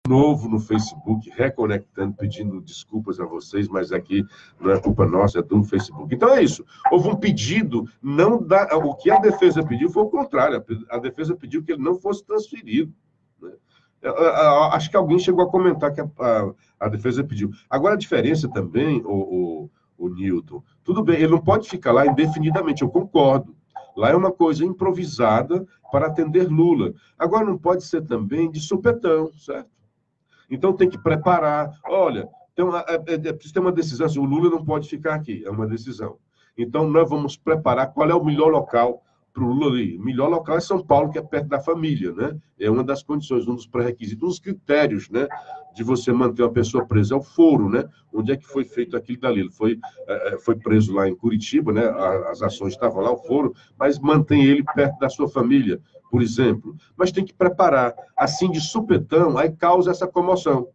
novo no Facebook, reconectando, pedindo desculpas a vocês, mas aqui não é culpa nossa, é do Facebook. Então é isso. Houve um pedido, não da, o que a defesa pediu foi o contrário. A defesa pediu que ele não fosse transferido, né? Acho que alguém chegou a comentar que a defesa pediu. Agora, a diferença também, o Newton, tudo bem, ele não pode ficar lá indefinidamente, eu concordo. Lá é uma coisa improvisada para atender Lula. Agora, não pode ser também de supetão, certo? Então, tem que preparar. Olha, é preciso ter uma decisão. Assim, o Lula não pode ficar aqui, é uma decisão. Então, nós vamos preparar qual é o melhor local para o Lula ali. O melhor local é São Paulo, que é perto da família, né? É uma das condições, um dos pré-requisitos, um dos critérios, né, de você manter uma pessoa presa. É o foro, né? Onde é que foi feito aquilo dali? Ele foi preso lá em Curitiba, né? As ações estavam lá, o foro, mas mantém ele perto da sua família, por exemplo. Mas tem que preparar. Assim, de supetão, aí causa essa comoção.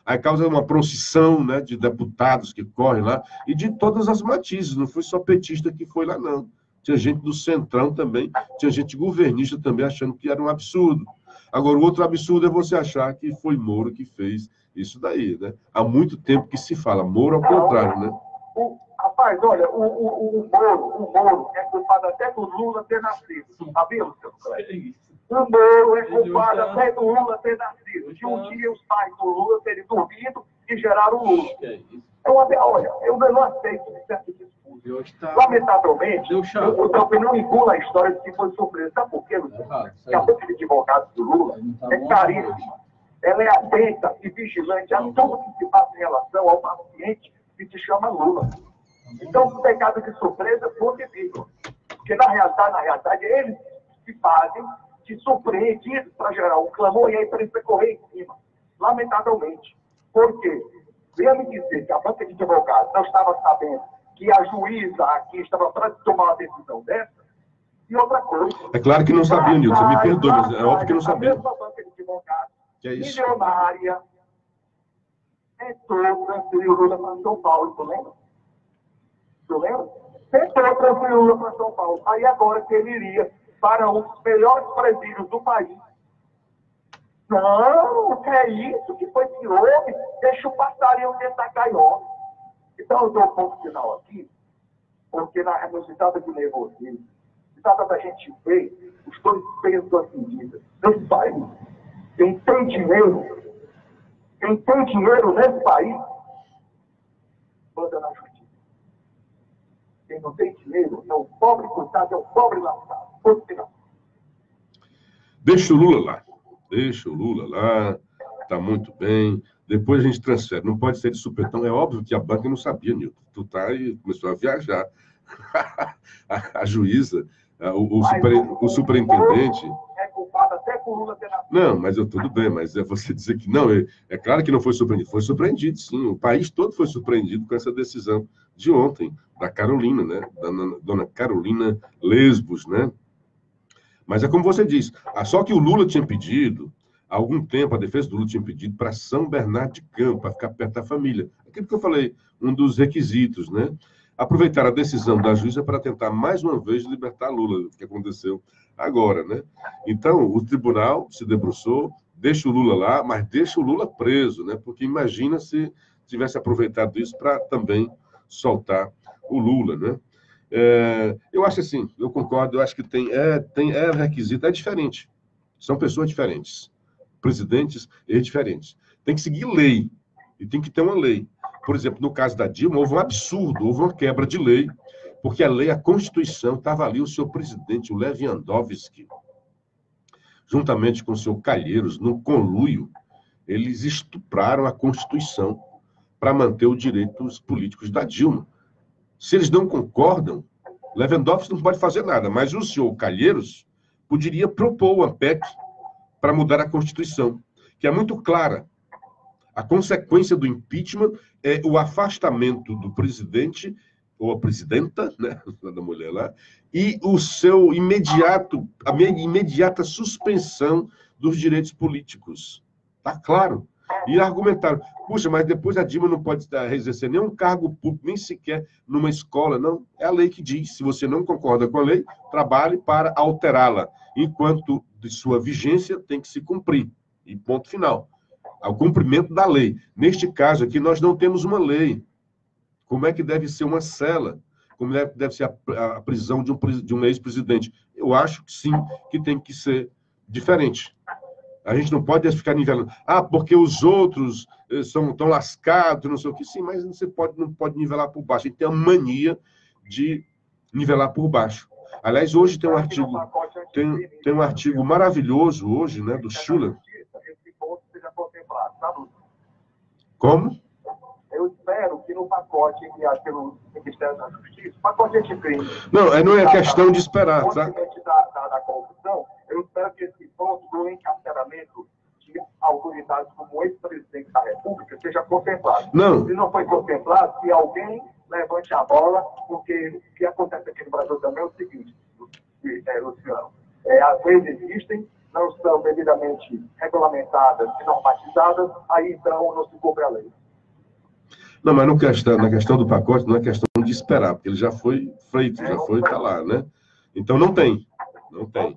Aí causa uma procissão, né, de deputados que correm lá, e de todas as matizes, não foi só petista que foi lá, não. Tinha gente do Centrão também, tinha gente governista também achando que era um absurdo. Agora, o outro absurdo é você achar que foi Moro que fez isso daí, né? Há muito tempo que se fala, Moro ao contrário, né? Rapaz, olha, o Moro é culpado até do Lula ter nascido, sabia, Luciano? O Moro é culpado até do Lula ter nascido. Que um dia os pais do Lula terem dormido e geraram o Lula. Olha, eu não aceito certo discurso. Lamentavelmente, eu também não engulo a história de que foi surpresa. Sabe por quê, Luciano? Que a boca de advogados do Lula é caríssima. Ela é atenta e vigilante a tudo que se passa em relação ao paciente que se chama Lula. Então, o pecado de surpresa foi vivo. Porque, na realidade, eles se fazem de surpreendidos para gerar um clamor e a imprensa correr em cima. Lamentavelmente. Por quê? Venha me dizer que a banca de advogados não estava sabendo que a juíza aqui estava para tomar uma decisão dessa. E outra coisa... É claro que não sabia, Nilson, me perdoe, mas é óbvio que não sabia. A mesma banca de advogados, milionária, tentou transferir o Lula para São Paulo, tu lembra? Tu lembra? Tentou transferir o Lula para São Paulo. Aí agora que ele iria para um dos melhores presídios do país. Não, o que é isso que foi que houve? Deixa o passarinho dentro da gaiola. Então, eu dou um ponto final aqui, porque no estado de nervosismo, se trata da gente ver os dois pesos das medidas. Nesse país, quem tem dinheiro nesse país, manda na justiça. Quem não tem dinheiro é o pobre coitado, é o pobre lascado. Ponto final. Deixa o Lula lá, tá muito bem. Depois a gente transfere. Não pode ser de supetão. É óbvio que a banca não sabia, Nilton. Tu tá aí, começou a viajar. a juíza, o superintendente... É culpado até por Lula ter nascido. Não, mas tudo bem, mas é você dizer que não. É claro que não foi surpreendido. Foi surpreendido, sim. O país todo foi surpreendido com essa decisão de ontem, da Carolina, né? Da dona Carolina Lesbos, né? Mas é como você diz. Só que o Lula tinha pedido, há algum tempo, a defesa do Lula tinha pedido para São Bernardo de Campos, para ficar perto da família. Aquilo que eu falei, um dos requisitos, né? Aproveitar a decisão da juíza para tentar, mais uma vez, libertar Lula, o que aconteceu agora, né? Então, o tribunal se debruçou, deixa o Lula lá, mas deixa o Lula preso, né? Porque imagina se tivesse aproveitado isso para também soltar o Lula, né? Eu acho assim, eu concordo, eu acho que tem requisito, é diferente. São pessoas diferentes. Presidentes diferentes. Tem que seguir lei. E tem que ter uma lei. Por exemplo, no caso da Dilma, houve um absurdo, houve uma quebra de lei, porque a Constituição, estava ali o seu presidente, o Lewandowski, juntamente com o seu Calheiros, no conluio, eles estupraram a Constituição para manter os direitos políticos da Dilma. Se eles não concordam, Lewandowski não pode fazer nada, mas o senhor Calheiros poderia propor uma PEC para mudar a Constituição, que é muito clara. A consequência do impeachment é o afastamento do presidente, ou a presidenta, né, da mulher lá, e a imediata suspensão dos direitos políticos. Está claro. E argumentaram, puxa, mas depois a Dilma não pode exercer nenhum cargo público, nem sequer numa escola. Não, é a lei que diz. Se você não concorda com a lei, trabalhe para alterá-la. Enquanto de sua vigência tem que se cumprir. E ponto final. ao cumprimento da lei. Neste caso aqui, nós não temos uma lei. Como é que deve ser uma cela? Como deve ser a prisão de um ex-presidente? Eu acho que sim, que tem que ser diferente. A gente não pode ficar nivelando. Ah, porque os outros estão lascados, não sei o que. Sim, mas você não pode nivelar por baixo. A gente tem a mania de nivelar por baixo. Aliás, hoje tem um artigo, tem um artigo maravilhoso hoje, né, do Schuller. Esse ponto seja contemplado, tá, Lúcio? Como? Eu espero que no pacote enviado pelo Ministério da Justiça, pacote anticrime... Não é questão de esperar, tá? Da corrupção, eu espero que esse ponto do encarceramento de autoridades como o ex-presidente da República seja contemplado. Não. Se não foi contemplado, que alguém levante a bola, porque o que acontece aqui no Brasil também é o seguinte, Luciano, as leis existem, não são devidamente regulamentadas e normatizadas, aí então não se cumpre a lei. Não, mas na questão do pacote não é questão de esperar, porque ele já foi feito, já foi para lá, né? Então não tem. Não tem.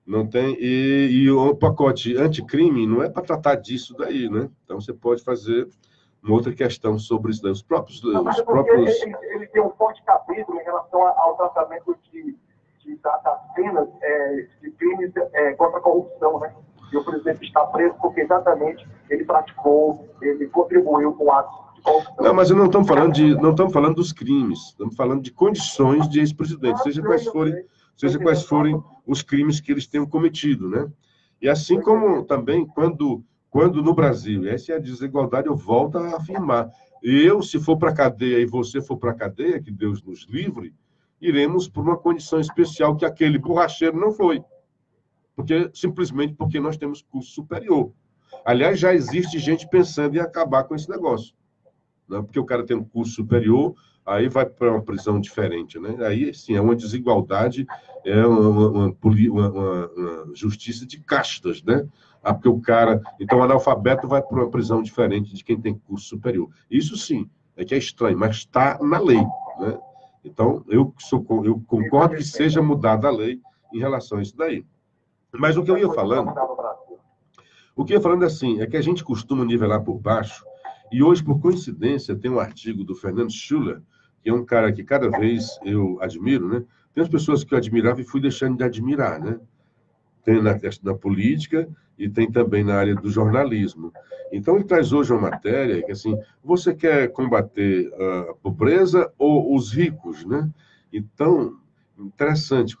Não tem. E o pacote anticrime não é para tratar disso daí, né? Então você pode fazer uma outra questão sobre isso daí. Os próprios... Ele tem um forte capítulo em relação ao tratamento das penas de crimes contra a corrupção, né? E o presidente está preso porque exatamente ele contribuiu com atos de corrupção. Não, mas não estamos falando dos crimes, estamos falando de condições de ex-presidente, seja quais forem os crimes que eles tenham cometido, né? E assim como também quando no Brasil, essa é a desigualdade, eu volto a afirmar, se for para a cadeia e você for para a cadeia, que Deus nos livre, iremos por uma condição especial que aquele borracheiro não foi. Simplesmente porque nós temos curso superior. Aliás, já existe gente pensando em acabar com esse negócio. Né? Porque o cara tem um curso superior, aí vai para uma prisão diferente. Né? Aí, sim, é uma desigualdade, é uma justiça de castas. Né? Porque o cara... Então, o analfabeto vai para uma prisão diferente de quem tem curso superior. Isso, sim, é que é estranho, mas está na lei. Né? Então, eu concordo que seja mudada a lei em relação a isso daí. Mas o que eu ia falando é assim, é que a gente costuma nivelar por baixo, e hoje, por coincidência, tem um artigo do Fernando Schuller, que é um cara que cada vez eu admiro, né? Tem as pessoas que eu admirava e fui deixando de admirar, né? Tem na política e tem também na área do jornalismo. Então, ele traz hoje uma matéria que, assim, você quer combater a pobreza ou os ricos, né? Então... Interessante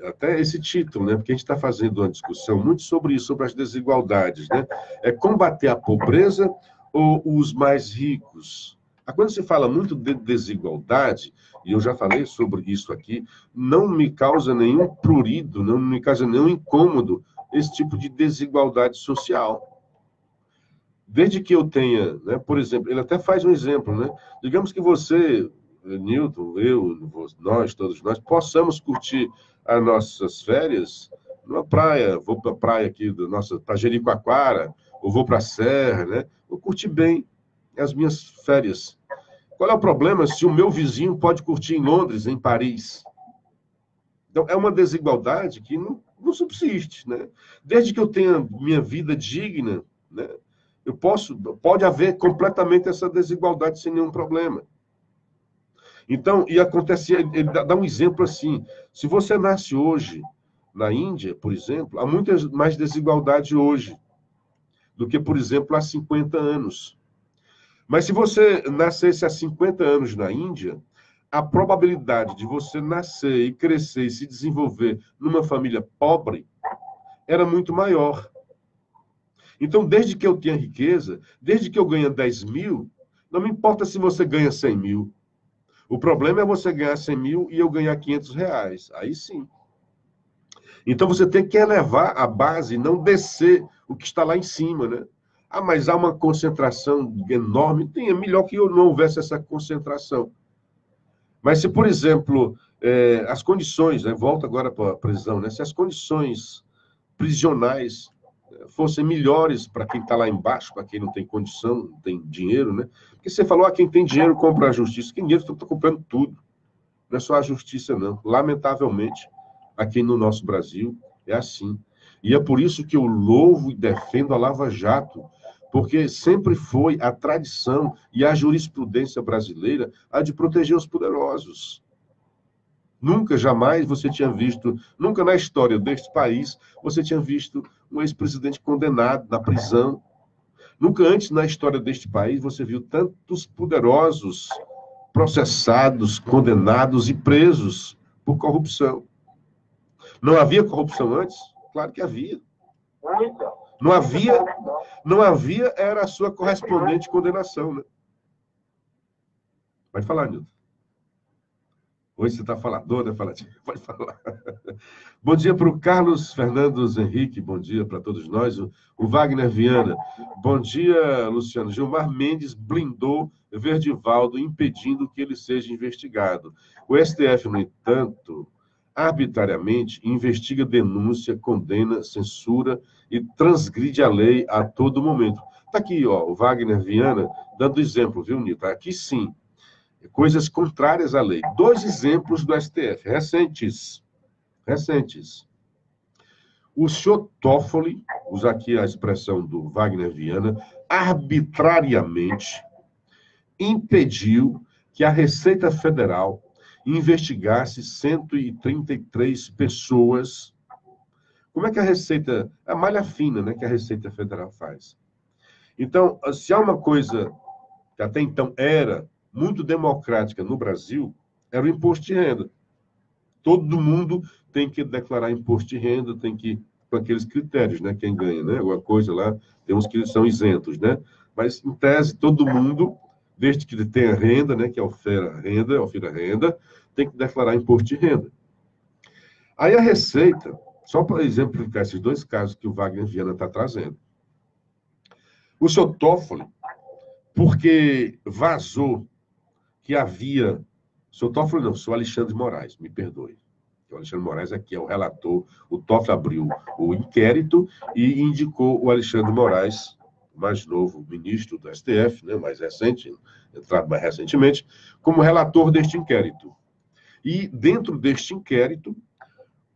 até esse título, né? Porque a gente está fazendo uma discussão muito sobre isso, sobre as desigualdades, né? É combater a pobreza ou os mais ricos? Quando se fala muito de desigualdade, e eu já falei sobre isso aqui, não me causa nenhum prurido, não me causa nenhum incômodo esse tipo de desigualdade social. Desde que eu tenha, né? Por exemplo, ele até faz um exemplo, né? Digamos que você... Newton, todos nós, possamos curtir as nossas férias numa praia. Vou para a praia aqui, para Jericoacoara, ou vou para a Serra, né? Vou curtir bem as minhas férias. Qual é o problema se o meu vizinho pode curtir em Londres, em Paris? Então, é uma desigualdade que não subsiste, né? Desde que eu tenha minha vida digna, né? Pode haver completamente essa desigualdade sem nenhum problema. Então, e acontece, ele dá um exemplo assim, se você nasce hoje na Índia, por exemplo, há muita mais desigualdade hoje do que, por exemplo, há 50 anos. Mas se você nascesse há 50 anos na Índia, a probabilidade de você nascer e crescer e se desenvolver numa família pobre era muito maior. Então, desde que eu tenha riqueza, desde que eu ganhe 10 mil, não me importa se você ganha 100 mil. O problema é você ganhar 100 mil e eu ganhar 500 reais. Aí sim. Então você tem que elevar a base, não descer o que está lá em cima, né? Mas há uma concentração enorme. É melhor que não houvesse essa concentração. Mas se, por exemplo, as condições, né? Volto agora para a prisão, né? Se as condições prisionais fossem melhores para quem está lá embaixo, para quem não tem condição, não tem dinheiro, né? Porque você falou, quem tem dinheiro compra a justiça. Quem tem dinheiro está comprando tudo. Não é só a justiça, não. Lamentavelmente, aqui no nosso Brasil, é assim. E é por isso que eu louvo e defendo a Lava Jato, porque sempre foi a tradição e a jurisprudência brasileira a de proteger os poderosos. Nunca, jamais você tinha visto, nunca na história deste país, você tinha visto um ex-presidente condenado na prisão. Nunca antes na história deste país você viu tantos poderosos processados, condenados e presos por corrupção. Não havia corrupção antes? Claro que havia. Não havia, era a sua correspondente condenação, né? Pode falar, Nilton. Hoje você está falador, né? Pode falar. Bom dia para o Carlos Fernandes Henrique, bom dia para todos nós. O Wagner Viana, bom dia, Luciano. Gilmar Mendes blindou Verdivaldo, impedindo que ele seja investigado. O STF, no entanto, arbitrariamente investiga denúncia, condena, censura e transgride a lei a todo momento. Está aqui, ó, o Wagner Viana dando exemplo, viu, Nilton? Aqui sim. Coisas contrárias à lei. 2 exemplos do STF, recentes. O senhor Toffoli, usa aqui a expressão do Wagner Viana, arbitrariamente impediu que a Receita Federal investigasse 133 pessoas. Como é que a Receita... A malha fina, né, que a Receita Federal faz. Então, se há uma coisa que até então era muito democrática no Brasil, era o imposto de renda. Todo mundo tem que declarar imposto de renda, tem que, com aqueles critérios, né? Quem ganha, né? Alguma coisa lá, tem uns que são isentos, né? Mas, em tese, todo mundo, desde que tenha renda, né? Que ofera renda, tem que declarar imposto de renda. Aí a Receita, só para exemplificar esses 2 casos que o Wagner Viana está trazendo. O senhor Toffoli, porque vazou que havia... O senhor Toffoli não, o senhor Alexandre de Moraes, me perdoe. O Alexandre de Moraes aqui é o relator. O Toffoli abriu o inquérito e indicou o Alexandre de Moraes, mais novo ministro do STF, né, mais recente, entrado mais recentemente, como relator deste inquérito. E dentro deste inquérito,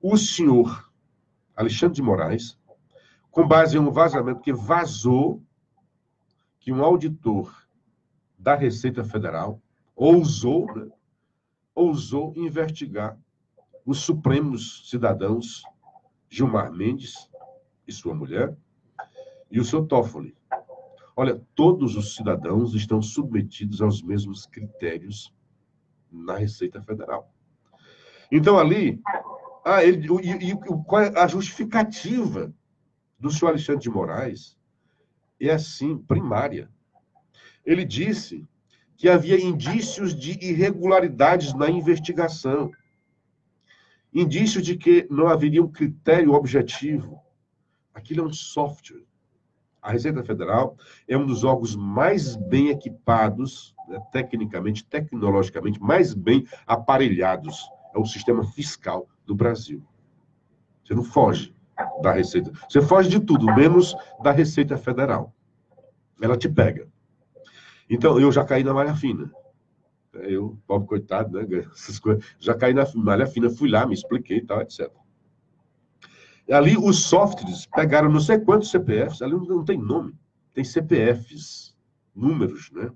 o senhor Alexandre de Moraes, com base em um vazamento que vazou que um auditor da Receita Federal ousou investigar os supremos cidadãos Gilmar Mendes e sua mulher e o seu Toffoli. Olha, todos os cidadãos estão submetidos aos mesmos critérios na Receita Federal. Então, ali, qual é a justificativa do senhor Alexandre de Moraes? É assim, primária. Ele disse que havia indícios de irregularidades na investigação. Indícios de que não haveria um critério objetivo. Aquilo é um software. A Receita Federal é um dos órgãos mais bem equipados, né, tecnicamente, tecnologicamente, mais bem aparelhados. É o sistema fiscal do Brasil. Você não foge da Receita. Você foge de tudo, menos da Receita Federal. Ela te pega. Então, eu já caí na malha fina. Eu, pobre coitado, né? Essas coisas, já caí na malha fina, fui lá, me expliquei e tal, etc. E ali, os softwares pegaram não sei quantos CPFs, ali não tem nome, tem CPFs, números, né?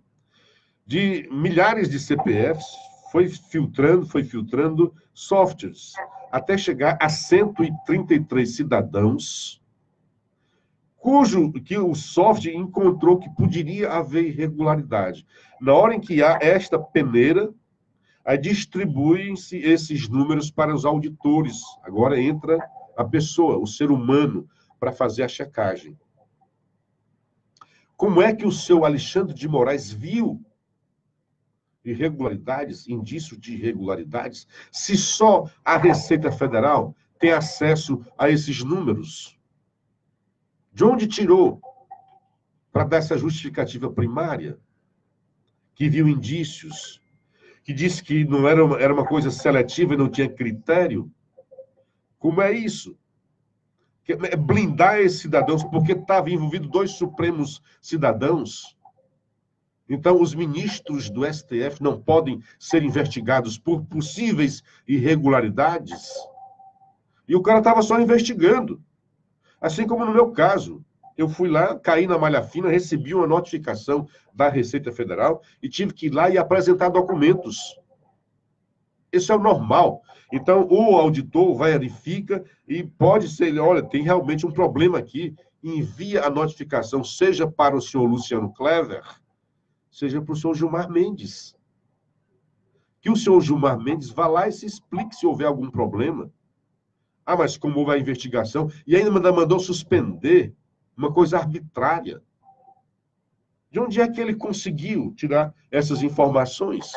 De milhares de CPFs, foi filtrando softwares, até chegar a 133 cidadãos que o software encontrou que poderia haver irregularidade. Na hora em que há esta peneira, aí distribuem-se esses números para os auditores. Agora entra a pessoa, o ser humano, para fazer a checagem. Como é que o seu Alexandre de Moraes viu irregularidades, indícios de irregularidades, se só a Receita Federal tem acesso a esses números? De onde tirou para dar essa justificativa primária? Que viu indícios, que disse que não era uma coisa seletiva e não tinha critério? Como é isso? Blindar esses cidadãos, porque estavam envolvidos 2 supremos cidadãos. Então, os ministros do STF não podem ser investigados por possíveis irregularidades. E o cara estava só investigando. Assim como no meu caso, eu fui lá, caí na malha fina, recebi uma notificação da Receita Federal e tive que ir lá e apresentar documentos. Isso é o normal. Então, o auditor verifica e pode ser, olha, tem realmente um problema aqui, envia a notificação, seja para o senhor Luciano Clever, seja para o senhor Gilmar Mendes. Que o senhor Gilmar Mendes vá lá e se explique se houver algum problema. Ah, mas como houve a investigação, e ainda mandou suspender uma coisa arbitrária. De onde é que ele conseguiu tirar essas informações?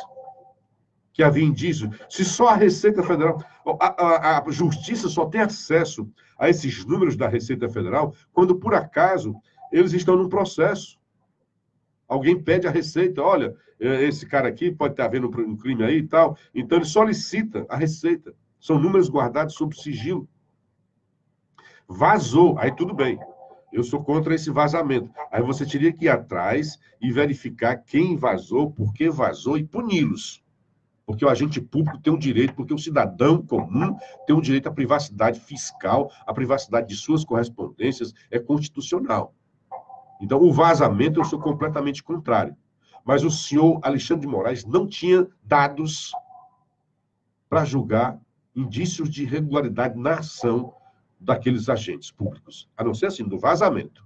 Que havia indício. Se só a Receita Federal... A Justiça só tem acesso a esses números da Receita Federal quando, por acaso, eles estão num processo. Alguém pede a Receita, olha, esse cara aqui pode estar havendo um crime aí e tal. Então, ele solicita a Receita. São números guardados sob sigilo. Vazou, aí tudo bem. Eu sou contra esse vazamento. Aí você teria que ir atrás e verificar quem vazou, por que vazou e puni-los. Porque o agente público tem um direito, porque o cidadão comum tem um direito à privacidade fiscal, à privacidade de suas correspondências, é constitucional. Então, o vazamento eu sou completamente contrário. Mas o senhor Alexandre de Moraes não tinha dados para julgar indícios de irregularidade na ação daqueles agentes públicos, a não ser assim, do vazamento.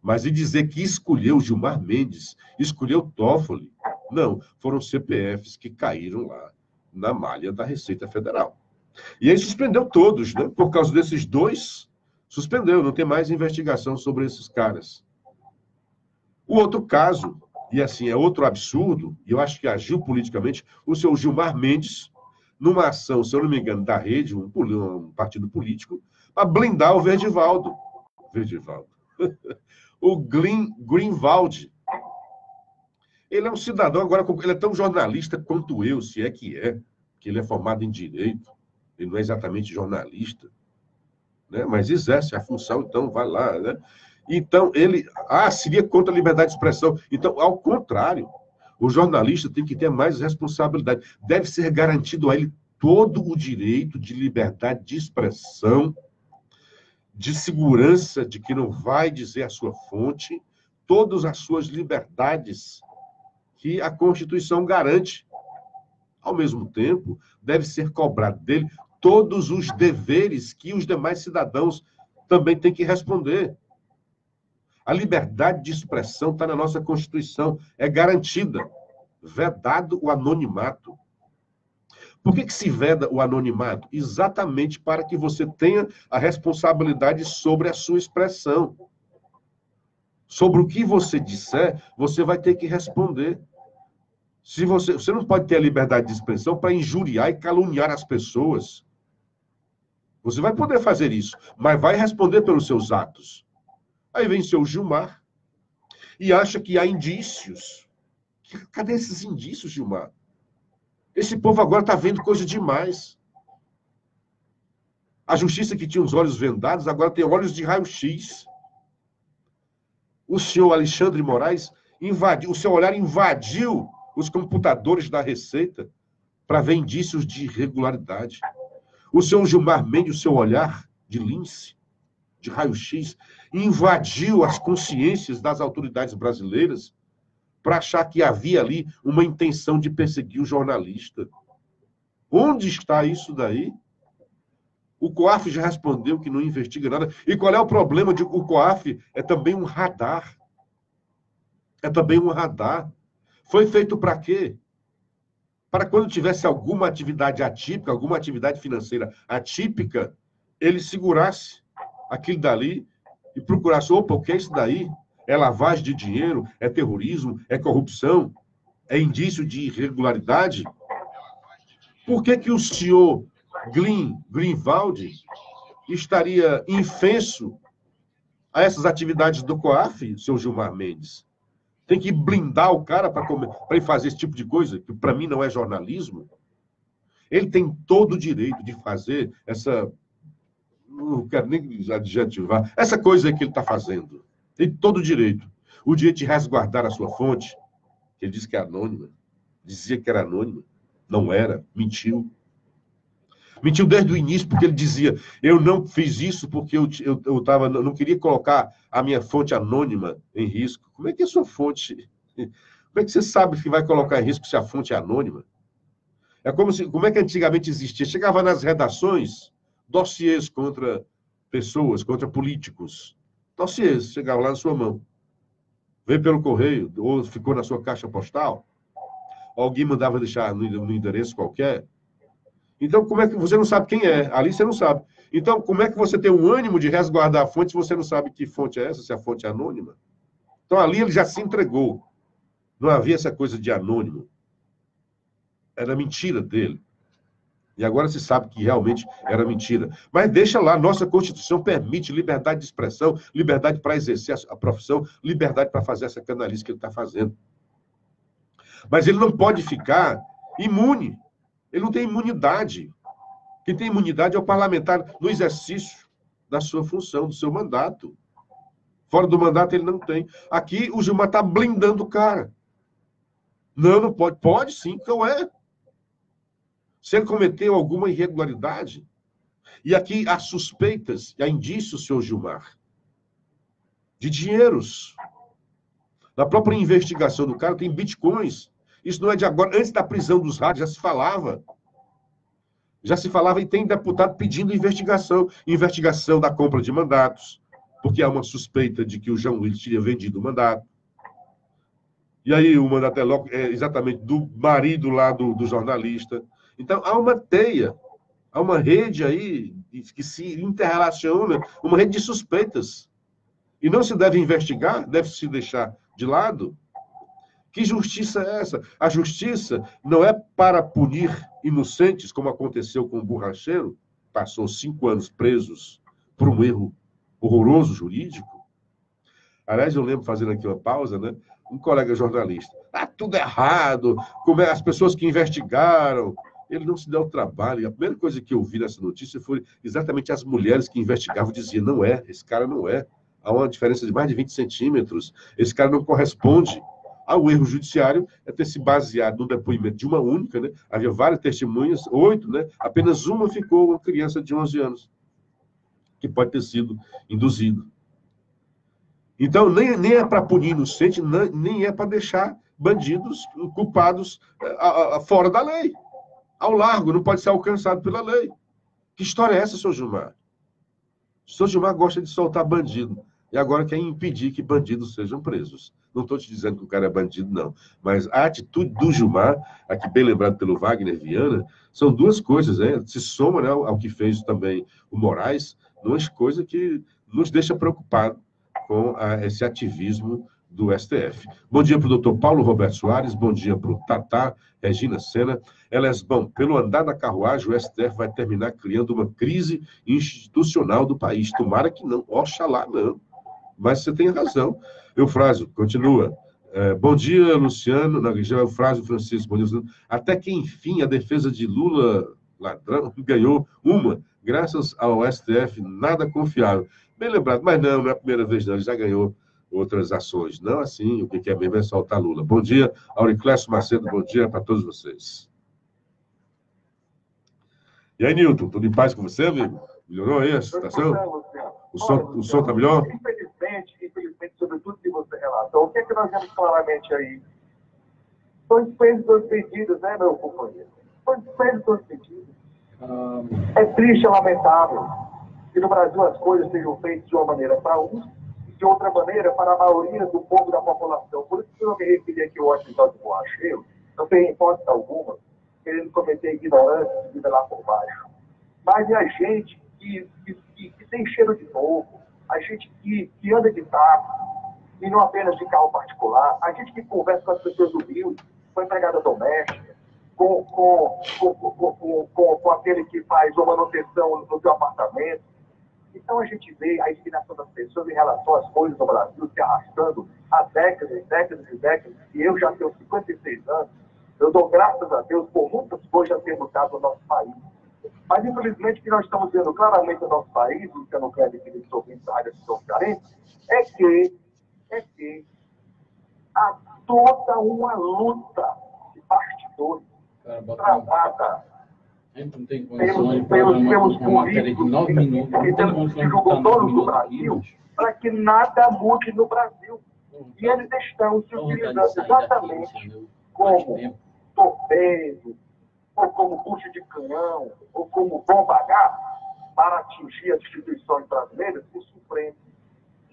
Mas e dizer que escolheu Gilmar Mendes, escolheu Toffoli, não, foram CPFs que caíram lá na malha da Receita Federal. E aí suspendeu todos, né? Por causa desses dois, suspendeu, não tem mais investigação sobre esses caras. O outro caso, e assim, é outro absurdo, e eu acho que agiu politicamente, o seu Gilmar Mendes, numa ação, se eu não me engano, da Rede, um partido político, para blindar o Verdivaldo. O Greenwald. Ele é um cidadão, agora, ele é tão jornalista quanto eu, se é, que ele é formado em Direito, ele não é exatamente jornalista, né? Mas exerce a função, então vai lá, né? Então, ele seria contra a liberdade de expressão. Então, ao contrário, o jornalista tem que ter mais responsabilidade. Deve ser garantido a ele todo o direito de liberdade de expressão, de segurança de que não vai dizer a sua fonte, todas as suas liberdades que a Constituição garante. Ao mesmo tempo, deve ser cobrado dele todos os deveres que os demais cidadãos também têm que responder. A liberdade de expressão está na nossa Constituição, é garantida. Vedado o anonimato. Por que se veda o anonimato? Exatamente para que você tenha a responsabilidade sobre a sua expressão. Sobre o que você disser, você vai ter que responder. Se você não pode ter a liberdade de expressão para injuriar e caluniar as pessoas. Você vai poder fazer isso, mas vai responder pelos seus atos. Aí vem seu Gilmar e acha que há indícios. Cadê esses indícios, Gilmar? Esse povo agora está vendo coisa demais. A justiça que tinha os olhos vendados, agora tem olhos de raio-x. O senhor Alexandre de Moraes invadiu, o seu olhar invadiu os computadores da Receita para ver indícios de irregularidade. O senhor Gilmar Mendes, o seu olhar de lince, de raio-x, invadiu as consciências das autoridades brasileiras para achar que havia ali uma intenção de perseguir o jornalista. Onde está isso daí? O COAF já respondeu que não investiga nada. E qual é o problema de o COAF? É também um radar. É também um radar. Foi feito para quê? Para quando tivesse alguma atividade atípica, alguma atividade financeira atípica, ele segurasse aquilo dali e procurasse, opa, o que é isso daí? É lavagem de dinheiro? É terrorismo? É corrupção? É indício de irregularidade? Por que o senhor Greenwald estaria infenso a essas atividades do COAF, seu Gilmar Mendes? Tem que blindar o cara para ele fazer esse tipo de coisa, que para mim não é jornalismo. Ele tem todo o direito de fazer essa... Não quero nem adjetivar. Essa coisa que ele está fazendo. Tem todo o direito. O direito de resguardar a sua fonte, que ele disse que é anônima. Dizia que era anônima. Não era. Mentiu. Mentiu desde o início, porque ele dizia, eu não fiz isso porque eu não queria colocar a minha fonte anônima em risco. Como é que é a sua fonte? Como é que você sabe que vai colocar em risco se a fonte é anônima? Como é que antigamente existia? Chegava nas redações, dossiês contra pessoas, contra políticos. Dossiês, chegava lá na sua mão. Veio pelo correio, ou ficou na sua caixa postal, alguém mandava deixar no endereço qualquer. Então, como é que você não sabe quem é? Ali você não sabe. Então, como é que você tem o ânimo de resguardar a fonte se você não sabe que fonte é essa, se a fonte é anônima? Então, ali ele já se entregou. Não havia essa coisa de anônimo. Era mentira dele. E agora se sabe que realmente era mentira. Mas deixa lá, nossa Constituição permite liberdade de expressão, liberdade para exercer a profissão, liberdade para fazer essa canalice que ele está fazendo. Mas ele não pode ficar imune. Ele não tem imunidade. Quem tem imunidade é o parlamentar no exercício da sua função, do seu mandato. Fora do mandato ele não tem. Aqui o Gilmar está blindando o cara. Não, não pode. Pode sim, então é. Se ele cometeu alguma irregularidade, e aqui há suspeitas, há indícios, senhor Gilmar, de dinheiros. Na própria investigação do cara tem bitcoins. Isso não é de agora. Antes da prisão dos rádios já se falava. Já se falava e tem deputado pedindo investigação. Investigação da compra de mandatos, porque há uma suspeita de que o João Willis tinha vendido o mandato. E aí o mandato é exatamente do marido lá do jornalista. Então, há uma teia, há uma rede aí que se interrelaciona, uma rede de suspeitas. E não se deve investigar, deve se deixar de lado. Que justiça é essa? A justiça não é para punir inocentes, como aconteceu com o borracheiro, passou 5 anos presos por um erro horroroso jurídico. Aliás, eu lembro, fazendo aqui uma pausa, né? Um colega jornalista. Ah, tudo errado, como é, as pessoas que investigaram. Ele não se deu o trabalho. E a primeira coisa que eu vi nessa notícia foi exatamente as mulheres que investigavam diziam, não é, esse cara não é. Há uma diferença de mais de 20 centímetros. Esse cara não corresponde. O erro judiciário é ter se baseado no depoimento de uma única, né? Havia várias testemunhas, 8, né? Apenas uma ficou, uma criança de 11 anos, que pode ter sido induzido. Então, nem é para punir inocente, nem é para deixar bandidos culpados fora da lei. Ao largo, não pode ser alcançado pela lei. Que história é essa, senhor Gilmar? O senhor Gilmar gosta de soltar bandido. E agora quer impedir que bandidos sejam presos. Não estou te dizendo que o cara é bandido, não. Mas a atitude do Gilmar, aqui bem lembrado pelo Wagner Viana, são duas coisas, né? Se soma, né, ao que fez também o Moraes, duas coisas que nos deixa preocupados com esse ativismo do STF. Bom dia para o doutor Paulo Roberto Soares, bom dia para o Tatá, Regina Sena. Elas, bom, pelo andar da carruagem, o STF vai terminar criando uma crise institucional do país. Tomara que não, oxalá não. Mas você tem razão. Eufrásio, continua. Bom dia, Luciano. Não, Eufrásio Francisco, bom dia, Luciano. Até que, enfim, a defesa de Lula, ladrão, ganhou uma, graças ao STF, nada confiável. Bem lembrado, mas não é a primeira vez, não. Ele já ganhou outras ações. Não assim, o que quer mesmo é soltar Lula. Bom dia, Auriclécio Macedo, bom dia para todos vocês. E aí, Nilton, tudo em paz com você, amigo? Melhorou aí a situação? O som está melhor? Infelizmente, sobre tudo que você relatou, o que é que nós vemos claramente aí? São despesas dos pedidos, né, meu companheiro? São despesas dos pedidos. É triste, é lamentável que no Brasil as coisas sejam feitas de uma maneira para uns e de outra maneira para a maioria do povo da população. Por isso que eu me referi aqui ao episódio do borracheiro, não tem hipótese alguma, querendo cometer ignorância e lá por baixo. Mas é a gente que tem cheiro de novo, a gente que anda de táxi, e não apenas de carro particular, a gente que conversa com as pessoas humildes, com a empregada doméstica, com aquele que faz uma manutenção no seu apartamento. Então a gente vê a indignação das pessoas em relação às coisas no Brasil se arrastando há décadas, décadas e décadas, e eu já tenho 56 anos, eu dou graças a Deus por muitas coisas já ter mudado no nosso país. Mas, infelizmente, o que nós estamos vendo claramente no nosso país, o que eu não quero definir os ouvintes da área de São Carentes, é que há toda uma luta de bastidores travada Não tem condições de programar uma matéria de 9 minutos. Não tem condições de botar 9 minutos aqui, para que nada mude no Brasil. E eles estão se utilizando exatamente como torpedo, ou como bucho de canhão, ou como bomba H, para atingir as instituições brasileiras, o Supremo.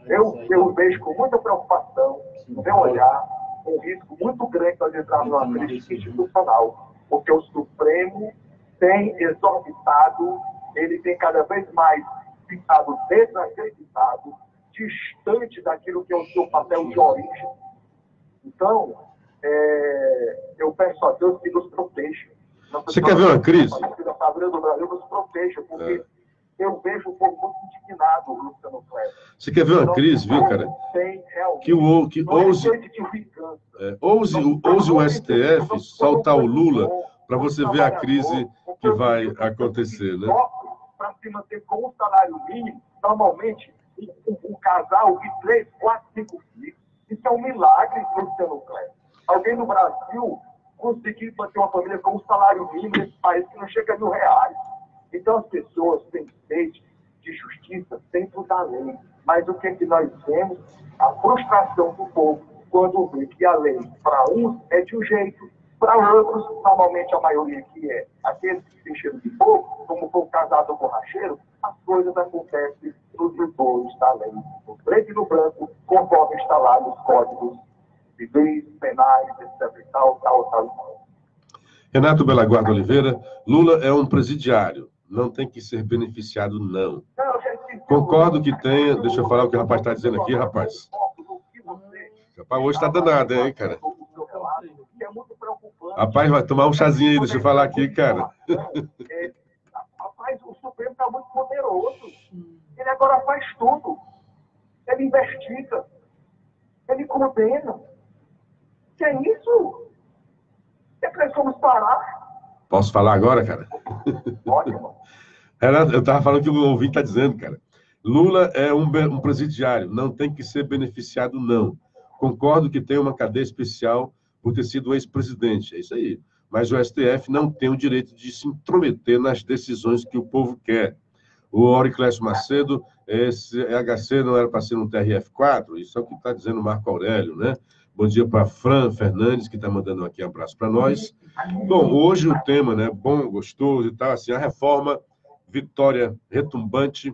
Eu vejo com muita preocupação, no meu olhar, um risco muito grande de nós entrarmos numa crise institucional, porque o Supremo tem exorbitado, ele tem cada vez mais ficado desacreditado, distante daquilo que é o seu papel de origem. Então, eu peço a Deus que nos proteja. Você quer ver uma crise? A família do Brasil nos proteja, porque eu vejo o povo muito indignado, Luciano Kleber. Você quer ver uma crise, viu, cara? Que ouse o STF soltar o Lula para você ver a crise que vai acontecer, né? Para se manter com o salário mínimo, normalmente, um casal de 3, 4, 5 filhos. Isso é um milagre, Luciano Kleber. Alguém no Brasil conseguir manter uma família com um salário mínimo nesse país que não chega a R$1.000. Então, as pessoas têm sede de justiça dentro da lei. Mas o que é que nós vemos? A frustração do povo quando vê que a lei, para uns, é de um jeito, para outros, normalmente a maioria que é aqueles que se encheram de fogo, como foi o casado do borracheiro, as coisas acontecem nos rigores da lei, no preto e no branco, conforme está lá nos códigos civis, penais, etc. Tal. Renato Belaguarda Oliveira, Lula é um presidiário, não tem que ser beneficiado, não. Concordo que tenha... Deixa eu falar o que o rapaz está dizendo aqui, rapaz. Rapaz, hoje está danado, hein, cara? Rapaz, vai tomar um chazinho aí, deixa eu falar aqui, cara. Rapaz, o Supremo está muito poderoso. Ele agora faz tudo. Ele investiga. Ele condena. Que é isso? É que nós vamos parar? Posso falar agora, cara? Ótimo. Renato, eu estava falando que o ouvinte está dizendo, cara. Lula é um presidiário, não tem que ser beneficiado, não. Concordo que tem uma cadeia especial por ter sido ex-presidente, é isso aí. Mas o STF não tem o direito de se intrometer nas decisões que o povo quer. O Auriclésio Macedo, esse HC não era para ser um TRF4, isso é o que está dizendo o Marco Aurélio, né? Bom dia para Fran Fernandes, que está mandando aqui um abraço para nós. Bom, hoje o tema, né? Bom, gostoso e tal, assim, a reforma, vitória retumbante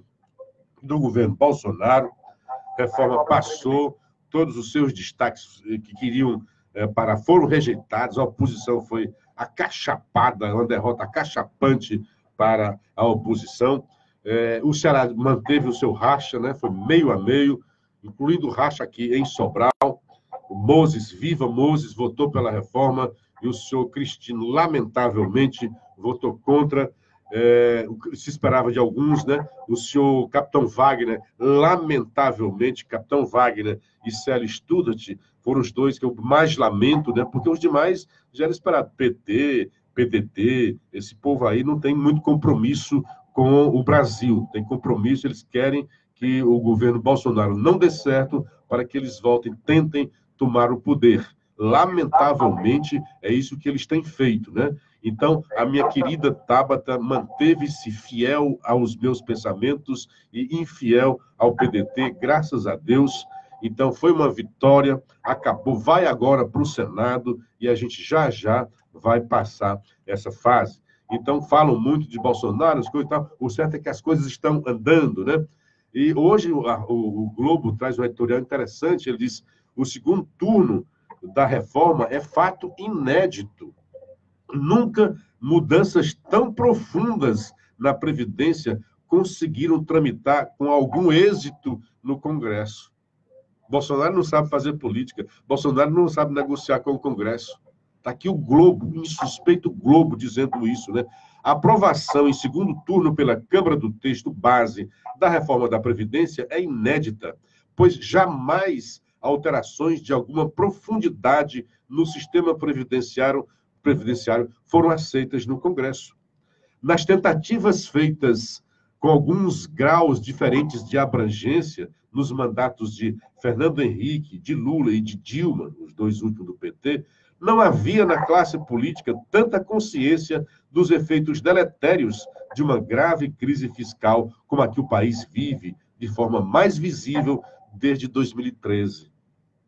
do governo Bolsonaro. A reforma passou, todos os seus destaques que queriam parar foram rejeitados, a oposição foi acachapada, uma derrota acachapante para a oposição. O Ceará manteve o seu racha, né? Foi meio a meio, incluindo o racha aqui em Sobral. O Moses, viva Moses, votou pela reforma e o senhor Cristino, lamentavelmente, votou contra. O que se esperava de alguns, né? O senhor Capitão Wagner, lamentavelmente, Capitão Wagner e Célio Studart foram os dois que eu mais lamento, né? Porque os demais já era esperado. PT, PDT, esse povo aí não tem muito compromisso com o Brasil. Tem compromisso, eles querem que o governo Bolsonaro não dê certo para que eles voltem, tentem tomar o poder. Lamentavelmente, é isso que eles têm feito, né? Então, a minha querida Tabata manteve-se fiel aos meus pensamentos e infiel ao PDT, graças a Deus. Então, foi uma vitória, acabou, vai agora para o Senado e a gente já vai passar essa fase. Então, falam muito de Bolsonaro, as coisas e tal. O certo é que as coisas estão andando, né? E hoje o Globo traz um editorial interessante, ele diz: o segundo turno da reforma é fato inédito. Nunca mudanças tão profundas na Previdência conseguiram tramitar com algum êxito no Congresso. Bolsonaro não sabe fazer política, Bolsonaro não sabe negociar com o Congresso. Está aqui o Globo, insuspeito Globo, dizendo isso, né? A aprovação em segundo turno pela Câmara do texto base da reforma da Previdência é inédita, pois jamais alterações de alguma profundidade no sistema previdenciário foram aceitas no Congresso. Nas tentativas feitas com alguns graus diferentes de abrangência nos mandatos de Fernando Henrique, de Lula e de Dilma, os dois últimos do PT, Não havia na classe política tanta consciência dos efeitos deletérios de uma grave crise fiscal como a que o país vive de forma mais visível desde 2013,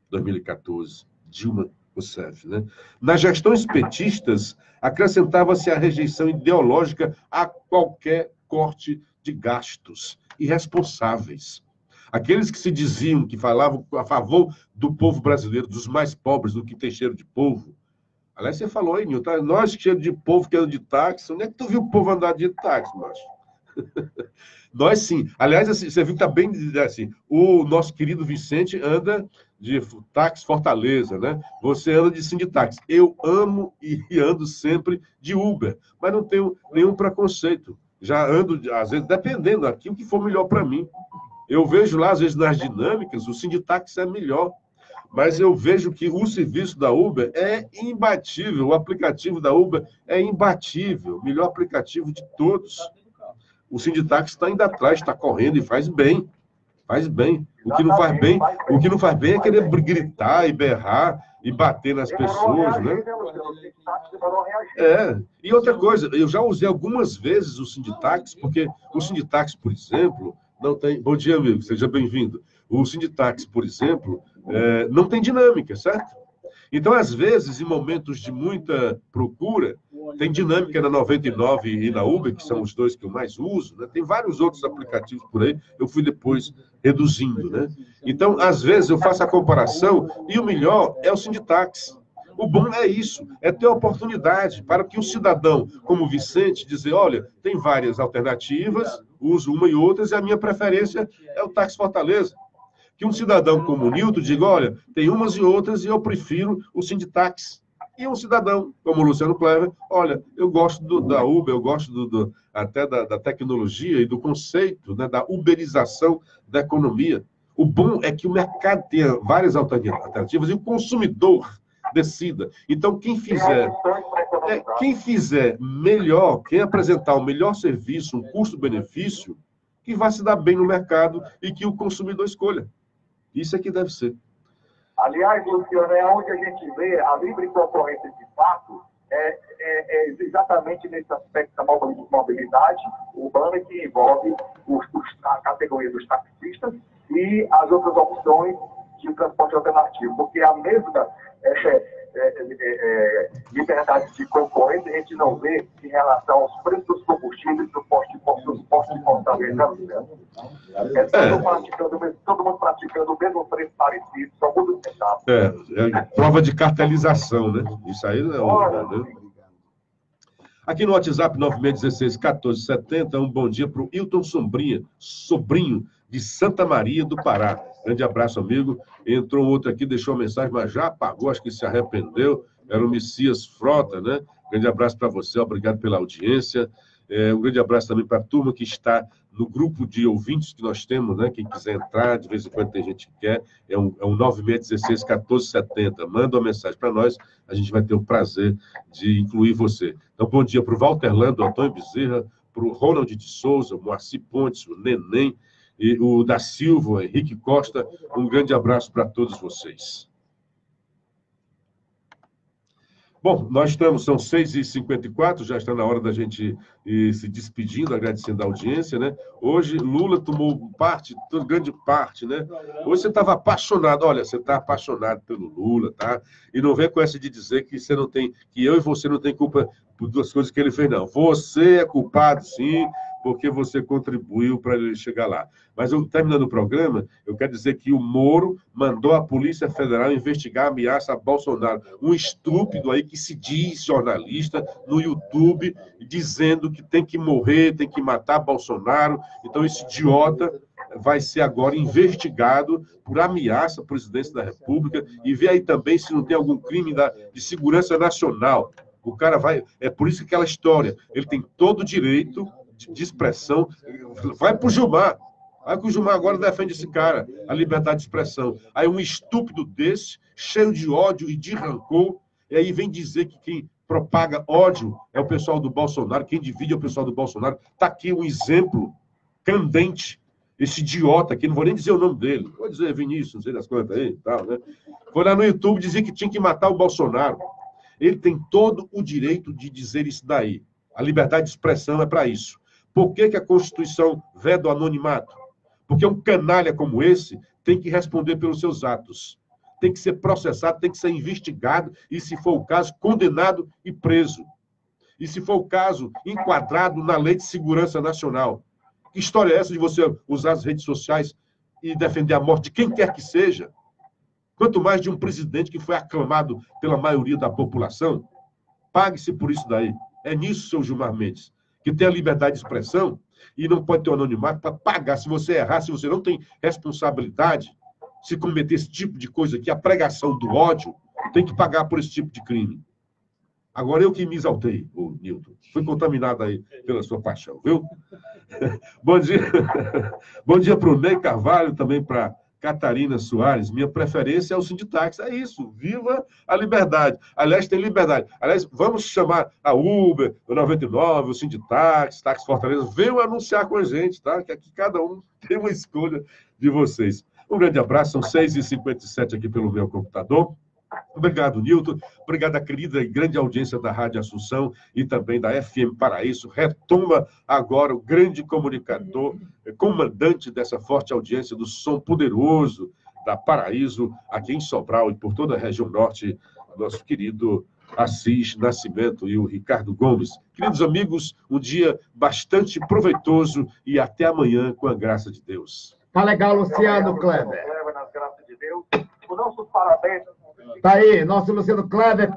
2014, Dilma Rousseff, né? Nas gestões petistas, acrescentava-se a rejeição ideológica a qualquer corte de gastos irresponsáveis. Aqueles que se diziam, que falavam a favor do povo brasileiro, dos mais pobres, do que tem cheiro de povo. Aliás, você falou aí, Nilton, nós cheiro de povo que anda de táxi, onde é que tu viu o povo andar de táxi, macho? Nós sim. Aliás, assim, você viu que está bem assim, o nosso querido Vicente anda de táxi Fortaleza, né? Você anda de Sinditáxi. Eu amo e ando sempre de Uber, mas não tenho nenhum preconceito. Já ando, às vezes, dependendo daquilo que for melhor para mim. Eu vejo lá, às vezes, nas dinâmicas, o Sinditáxi é melhor. Mas eu vejo que o serviço da Uber é imbatível. O aplicativo da Uber é imbatível. O melhor aplicativo de todos. O Sinditáxi está indo atrás, está correndo e faz bem. Faz bem. O que não faz bem é querer gritar e berrar e bater nas pessoas, né? E outra coisa, eu já usei algumas vezes o Sinditáxi, porque o Sinditáxi, por exemplo, não tem... Bom dia, amigo, seja bem-vindo. O Sinditáxi, por exemplo, não tem dinâmica, certo? Então, às vezes, em momentos de muita procura, tem dinâmica na 99 e na Uber, que são os dois que eu mais uso, né? Tem vários outros aplicativos por aí, eu fui depois reduzindo, né? Então, às vezes, eu faço a comparação e o melhor é o Sinditáxi. O bom é isso, é ter oportunidade para que o cidadão, como o Vicente, dizer, olha, tem várias alternativas, uso uma e outras, e a minha preferência é o táxi Fortaleza. Que um cidadão como o Nilton diga, olha, tem umas e outras e eu prefiro o Sinditáxi. E um cidadão como o Luciano Clever, olha, eu gosto da Uber, eu gosto até da tecnologia e do conceito, né, da uberização da economia. O bom é que o mercado tenha várias alternativas e o consumidor decida. Então, quem fizer melhor, quem apresentar o melhor serviço, um custo-benefício, que vai se dar bem no mercado e que o consumidor escolha. Isso é que deve ser. Aliás, Luciano, é onde a gente vê a livre concorrência de fato, é exatamente nesse aspecto da mobilidade urbana que envolve a categoria dos taxistas e as outras opções de transporte alternativo. Porque a mesma liberdade de concorrência a gente não vê em relação aos preços dos combustíveis do posto de Fortaleza. Todo mundo praticando o mesmo preço parecido, só muda o centavo. Prova de cartelização, né? Isso aí não é outra, né? Aqui no WhatsApp 9616-1470, um bom dia para o Hilton Sobrinho, de Santa Maria do Pará. Grande abraço, amigo. Entrou outro aqui, deixou uma mensagem, mas já apagou, acho que se arrependeu. Era o Messias Frota, né? Grande abraço para você, obrigado pela audiência. Um grande abraço também para a turma que está no grupo de ouvintes que nós temos, né? Quem quiser entrar, de vez em quando tem gente que quer, é um 9616-1470. Manda uma mensagem para nós, a gente vai ter o prazer de incluir você. Então, bom dia para o Walter Lando, Antônio Bezerra, para o Ronald de Souza, o Moacir Pontes, o Neném, e o da Silva, o Henrique Costa. Um grande abraço para todos vocês. Bom, nós estamos, são 6h54, já está na hora da gente ir se despedindo, agradecendo a audiência, né? Hoje, Lula tomou grande parte, né? Hoje você estava apaixonado, olha, você está apaixonado pelo Lula, tá? E não vem com essa de dizer que você não tem, que eu e você não tem culpa por duas coisas que ele fez, não. Você é culpado, sim, porque você contribuiu para ele chegar lá. Mas, terminando o programa, eu quero dizer que o Moro mandou a Polícia Federal investigar a ameaça a Bolsonaro. Um estúpido aí que se diz jornalista no YouTube, dizendo que tem que morrer, tem que matar Bolsonaro. Então, esse idiota vai ser agora investigado por ameaça à presidência da República e ver aí também se não tem algum crime de segurança nacional. O cara vai... É por isso que aquela história, ele tem todo o direito de expressão. Vai pro Gilmar. Vai que o Gilmar agora defende esse cara, a liberdade de expressão. Aí um estúpido desse, cheio de ódio e de rancor, e aí vem dizer que quem propaga ódio é o pessoal do Bolsonaro, quem divide é o pessoal do Bolsonaro. Está aqui um exemplo candente. Esse idiota aqui, não vou nem dizer o nome dele, vou dizer Vinícius, não sei das quantas aí e tal, né? Foi lá no YouTube dizer que tinha que matar o Bolsonaro. Ele tem todo o direito de dizer isso daí. A liberdade de expressão é para isso. Por que a Constituição veda o anonimato? Porque um canalha como esse tem que responder pelos seus atos. Tem que ser processado, tem que ser investigado e, se for o caso, condenado e preso. E, se for o caso, enquadrado na Lei de Segurança Nacional. Que história é essa de você usar as redes sociais e defender a morte de quem quer que seja? Quanto mais de um presidente que foi aclamado pela maioria da população? Pague-se por isso daí. É nisso, seu Gilmar Mendes, que tem a liberdade de expressão e não pode ter o anonimato para pagar. Se você errar, se você não tem responsabilidade, se cometer esse tipo de coisa aqui, a pregação do ódio, tem que pagar por esse tipo de crime. Agora, eu que me exaltei, o Nilton. Fui contaminado aí pela sua paixão, viu? Bom dia. Bom dia para o Ney Carvalho, também para Catarina Soares. Minha preferência é o Sinditáxi. É isso. Viva a liberdade. Aliás, tem liberdade. Aliás, vamos chamar a Uber, o 99, o Sinditáxi, Táxi Fortaleza. Venham anunciar com a gente, tá? Que aqui cada um tem uma escolha de vocês. Um grande abraço. São 6h57 aqui pelo meu computador. Obrigado, Nilton. Obrigado à querida e grande audiência da Rádio Assunção e também da FM Paraíso. Retoma agora o grande comunicador, comandante dessa forte audiência do som poderoso da Paraíso, aqui em Sobral e por toda a região norte, nosso querido Assis Nascimento e o Ricardo Gomes. Queridos amigos, um dia bastante proveitoso e até amanhã, com a graça de Deus. Tá legal, Luciano Kleber. Nas graças de Deus. Os nossos parabéns. Tá aí, nosso Luciano Kleber.